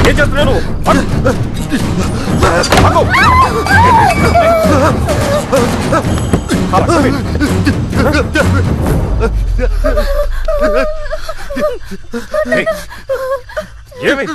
ఏం చేస్తున్నాను? ఏమి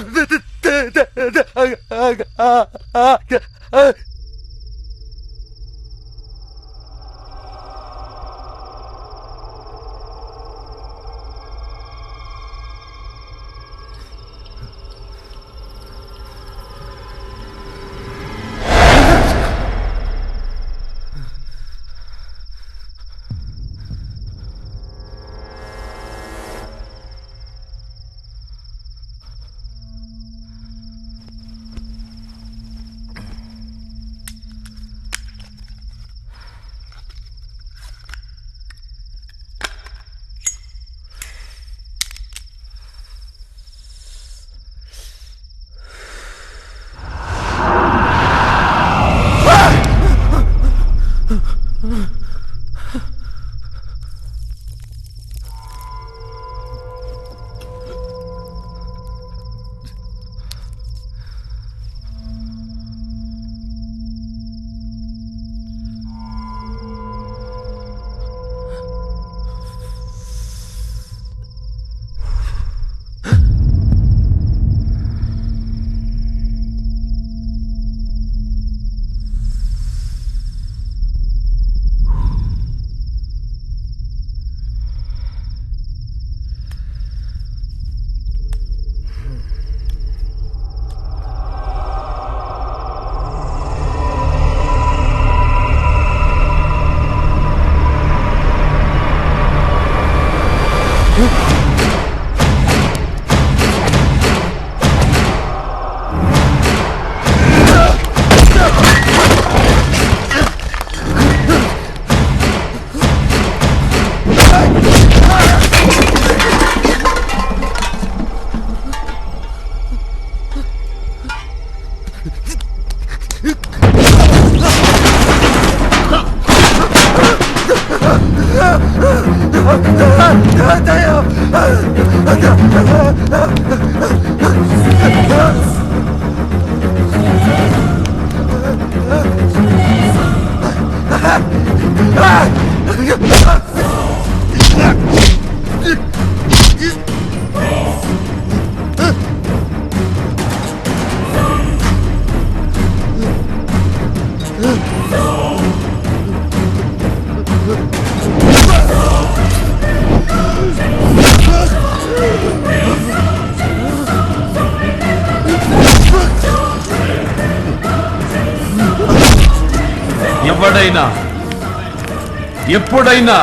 ఎప్పుడైనా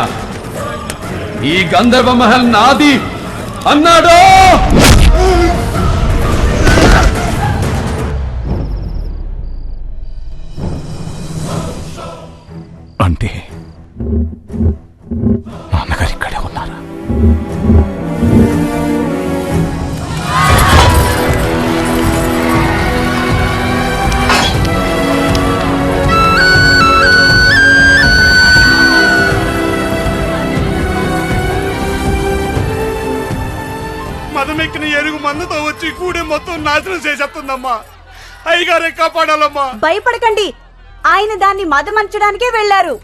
ఈ గంధర్వ మహల్ నాది అన్నాడో అంటే నాన్నగారు ఇక్కడే ఉన్నారా? మదమెక్కిన ఏనుగు మందుతో వచ్చి కూడే మొత్తం నాశనం చేసేస్తుందమ్మా. అయ్యగారే కాపాడాలమ్మా. భయపడకండి, ఆయన దాన్ని మదమంచడానికే వెళ్లారు.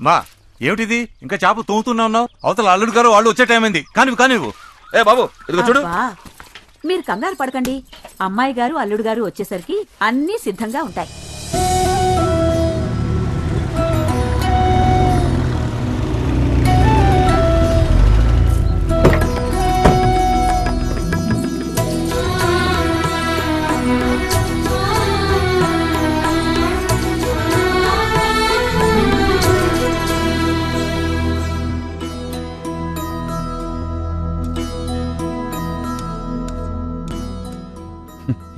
మా ఏమిటిది ఇంకా చేప తోముతున్నా ఉన్నావు? అవతల అల్లుడు గారు వాళ్ళు వచ్చే టైం అయింది. కానివ్వు. ఏ బాబు ఇదిగో చూడు. అబ్బా, మీరు కంగారు పడకండి. అమ్మాయి గారు అల్లుడు గారు వచ్చేసరికి అన్నీ సిద్ధంగా ఉంటాయి.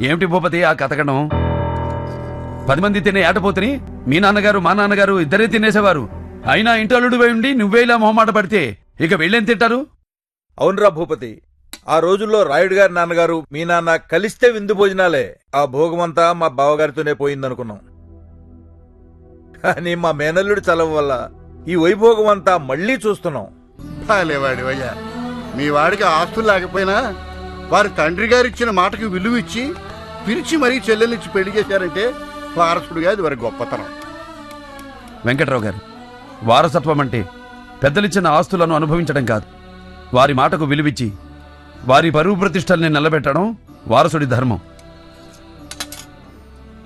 ఏమిటి భూపతి ఆ కథకడం? 10 మంది తినే ఏటపోతుని మీ నాన్నగారు మా నాన్నగారు ఇద్దరే తినేసేవారు. అయినా ఇంటల్లుడు పోయి ఉండి నువ్వే ఇలా మొహమాట పడితే ఇక వీళ్ళేం తింటారు? అవునరా భూపతి, ఆ రోజుల్లో రాయుడు గారి నాన్నగారు మీ నాన్న కలిస్తే విందు భోజనాలే. ఆ భోగమంతా మా బావగారితోనే పోయిందనుకున్నాం. కానీ మా మేనల్లుడి చలవ వల్ల ఈ వైభోగం అంతా మళ్లీ చూస్తున్నాం. బాలేవాడి అయ్యా, మీ వాడికి ఆస్తులు లేకపోయినా వారి తండ్రి గారు ఇచ్చిన మాటకి విలువ ఇచ్చి పిలిచి మరీ చెల్లెలిచ్చి పెళ్లి చేశారంటే వారసుడుగా అది వారి గొప్పతనం. వెంకట్రావు గారు, వారసత్వం అంటే పెద్దలిచ్చిన ఆస్తులను అనుభవించడం కాదు, వారి మాటకు విలువిచ్చి వారి పరువు ప్రతిష్టల్ని నిలబెట్టడం వారసుడి ధర్మం.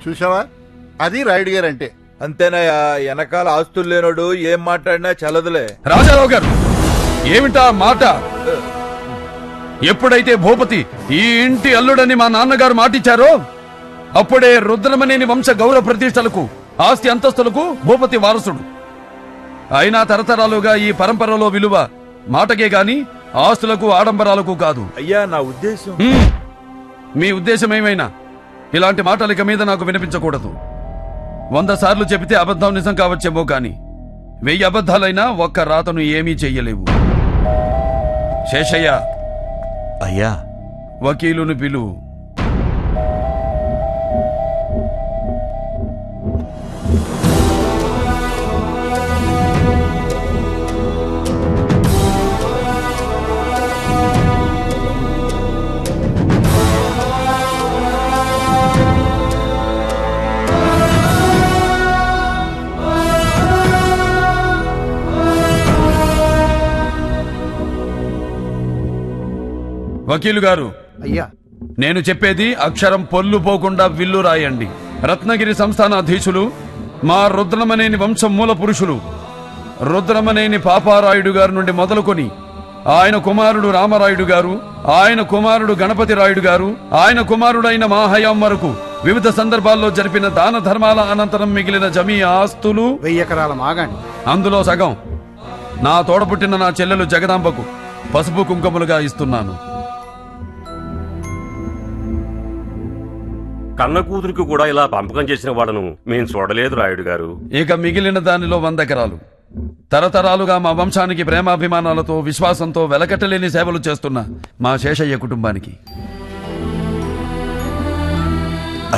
చూసావా, అది రాయుడు గారు అంటే. అంతేనాయా, వెనకాల ఆస్తులు లేనోడు ఏం మాట్లాడినా చల్లదులే. రాజారావు గారు, ఏమిటా మాట? ఎప్పుడైతే భూపతి ఈ ఇంటి అల్లుడని మా నాన్నగారు మాటిచ్చారో అప్పుడే రుద్రమనేని వంశ గౌరవ ప్రతిష్టలకు ఆస్తి అంతస్తులకు భూపతి వారసుడు. అయినా తరతరాలుగా ఈ పరంపరలో విలువ మాటకే గాని ఆస్తులకు ఆడంబరాలకు కాదు. అయ్యా నా ఉద్దేశం. మీ ఉద్దేశం ఏమైనా ఇలాంటి మాటలిక మీద నాకు వినిపించకూడదు. 100 సార్లు చెబితే అబద్ధం నిజం కావచ్చేమో కాని 1000 అబద్ధాలైనా ఒక్క రాతను ఏమీ చెయ్యలేవు. శేషయ్య, అయ్యా వకీలును పిలువు. వకీలు గారు, అయ్యా నేను చెప్పేది అక్షరం పొల్లు పోకుండా విల్లు రాయండి. రత్నగిరి సంస్థానాధీశులు మా రుద్రమనేని వంశం మూల పురుషులు రుద్రమనేని పాపారాయుడు గారి నుండి మొదలుకొని ఆయన కుమారుడు రామరాయుడు గారు, ఆయన కుమారుడు గణపతి రాయుడు గారు, ఆయన కుమారుడైన మా హయాం వరకు వివిధ సందర్భాల్లో జరిపిన దాన ధర్మాల అనంతరం మిగిలిన జమీ ఆస్తులు 1000 ఎకరాల మాగాణి, అందులో సగం నా తోడపుట్టిన నా చెల్లెలు జగదాంబకు పసుపు కుంకుమలుగా ఇస్తున్నాను. కన్న కూతురికి కూడా ఇలా పంపకం చేసిన వాళ్ళను మేం చూడలేదు రాయుడు గారు. ఇక మిగిలిన దానిలో 100 ఎకరాలు తరతరాలుగా మా వంశానికి ప్రేమాభిమానాలతో విశ్వాసంతో వెలకట్టలేని సేవలు చేస్తున్న మా శేషయ్య కుటుంబానికి.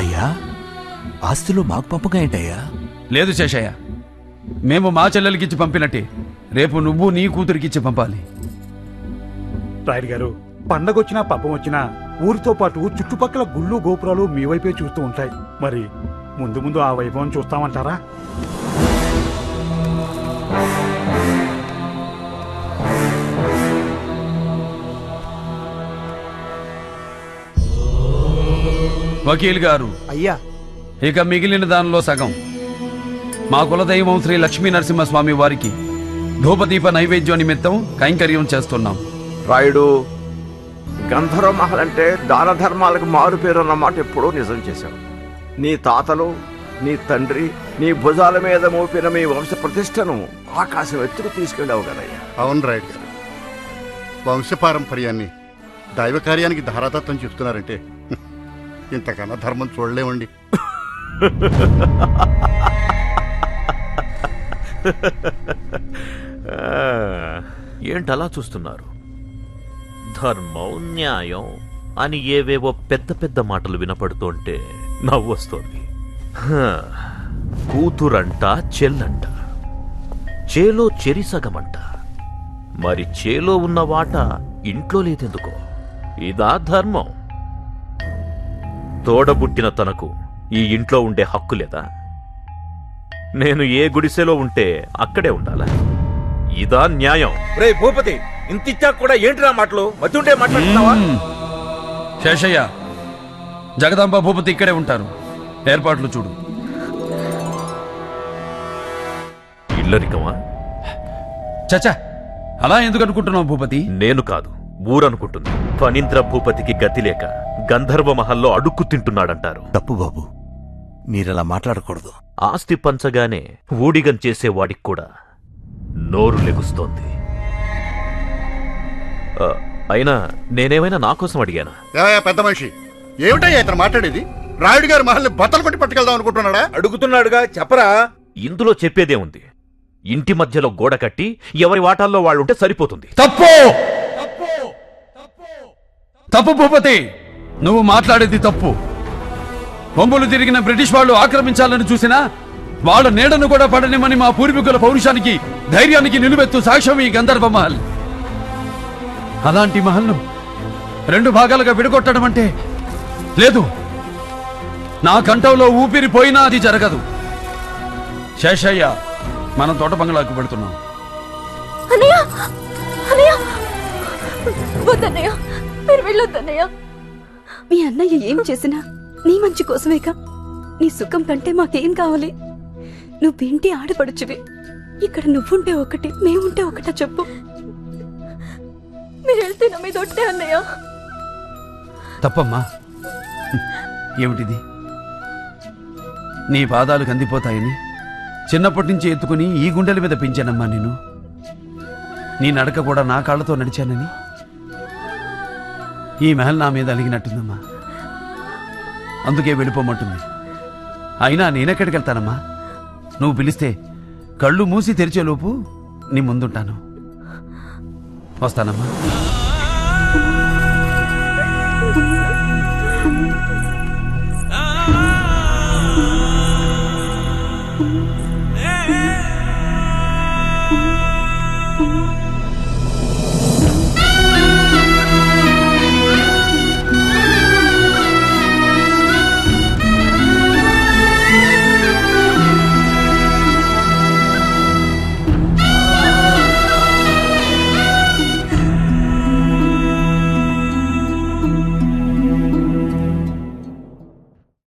అయ్యా, ఆస్తిలో మాకు పంపగా ఏంటయ్యా? లేదు శేషయ్య, మేము మా చెల్లెలికిచ్చి పంపినట్టే రేపు నువ్వు నీ కూతురికిచ్చి పంపాలి. రాయుడు గారు, పండగొచ్చినా పబ్బం వచ్చినా ఊరితో పాటు చుట్టుపక్కల గుళ్ళు గోపురాలు మీ వైపే చూస్తూ ఉంటాయి. మరి ముందు ముందు ఆ వైభవం చూస్తామంటారా? వకీల్ గారు, అయ్యా ఇక మిగిలిన దానిలో సగం మా కులదైవం శ్రీ లక్ష్మీ నరసింహస్వామి వారికి ధూపదీప నైవేద్యం నిమిత్తం కైంకర్యం చేస్తున్నాం. రాయుడు, గంధర్వ మహల్ అంటే దాన ధర్మాలకు మారు పేరు అన్నమాట ఎప్పుడూ నిజం చేశావు. నీ తాతలు, నీ తండ్రి నీ భుజాల మీద మోపిన మీ వంశ ప్రతిష్టను ఆకాశం ఎత్తుకు తీసుకెళ్ళావు కదయ్యా. అవును రాయుడు గారు, వంశపారంపర్యాన్ని దైవ కార్యానికి ధారాతత్వం చెప్తున్నారంటే ఇంతకన్నా ధర్మం చూడలేమండి. ఏంటలా చూస్తున్నారు? ధర్మం, న్యాయం అని ఏవేవో పెద్ద పెద్ద మాటలు వినపడుతుంటే నవ్వొస్తోంది. కూతురంట, చెల్లంట, చేలో చెరిసగమంట. మరి చేలో ఉన్న వాట ఇంట్లో లేదెందుకో? ఇదా ధర్మం? తోడబుట్టిన తనకు ఈ ఇంట్లో ఉండే హక్కు లేదా? నేను ఏ గుడిసెలో ఉంటే అక్కడే ఉండాలా? ఇదా న్యాయం? రే భూపతి, ఇంతిచ్చా కూడా ఏంటిరా మాటలు? మతుంటే మాట్లాడుతున్నావా? శేషయ్య, జగదాంబ భూపతి ఇక్కడే ఉంటారు. ఏర్పాట్లు చూడు. ఇల్లరికమా? చచ్చా, అలా ఎందుకు అనుకుంటున్నావు భూపతి? నేను కాదు, ఊరనుకుంటుంది. ఫణీంద్ర భూపతికి గతి లేక గంధర్వ మహల్లో అడుక్కు తింటున్నాడంటారు. తప్పు బాబు, మీరలా మాట్లాడకూడదు. ఆస్తి పంచగానే ఊడిగం చేసేవాడికి కూడా నోరు లెగుస్తోంది. అయినా నేనేమైనా నా కోసం అడిగానా? ఏమయ్యా పెద్ద మనిషి, ఏమిటయ్యా ఇతను మాట్లాడేది? రాయుడు గారి మహల్ని బట్టలు కొట్టి పట్టుకెళ్దాం అనుకుంటున్నాడా? అడుగుతున్నాడుగా, చెప్పరా. ఇందులో చెప్పేదే ఉంది. ఇంటి మధ్యలో గోడ కట్టి ఎవరి వాటాల్లో వాళ్ళు ఉంటే సరిపోతుంది. తప్పు తప్పు భూపతి, నువ్వు మాట్లాడేది తప్పు. కొమ్ములు తిరిగిన బ్రిటిష్ వాళ్ళు ఆక్రమించాలని చూసినా వాళ్ళ నీడను కూడా పడనిమని మా పూర్వీకుల పౌరుషానికి, ధైర్యానికి నిలువెత్తు సాక్ష్యం ఈ గంధర్వ మహల్. అలాంటి మహల్ను 2 భాగాలుగా విడగొట్టడం అంటే లేదు. నా కంఠంలో ఊపిరి పోయినా అది జరగదు. శేషయ్య, మనం తోట బంగ్లాకు పెడుతున్నాం. వద్దన్నయ్య, మీరు వెళ్ళొద్దన్నయ్య. మీ అన్నయ్య ఏం చేసినా నీ మంచి కోసమేగా. నీ సుఖం కంటే మాకేం కావాలి? నువ్వేంటి ఆడపడుచువి. ఇక్కడ నువ్వుంటే ఒకటి, మేముంటే ఒకటా చెప్పు. మీరు వెళ్తే నా మీద ఒట్టే అన్నయ్య. తప్పమ్మా. ఏమిటిది? నీ పాదాలు కందిపోతాయని చిన్నప్పటి నుంచి ఎత్తుకుని ఈ గుండెల మీద పెంచానమ్మా నేను. నీ నడక కూడా నా కాళ్లతో నడిచానని ఈ మహల్ నా మీద అలిగినట్టుందమ్మా. అందుకే వెళ్ళిపోమంటుంది. అయినా నేనెక్కడికి వెళ్తానమ్మా? నువ్వు పిలిస్తే కళ్ళు మూసి తెరిచేలోపు నీ ముందుంటాను. వస్తానమ్మా.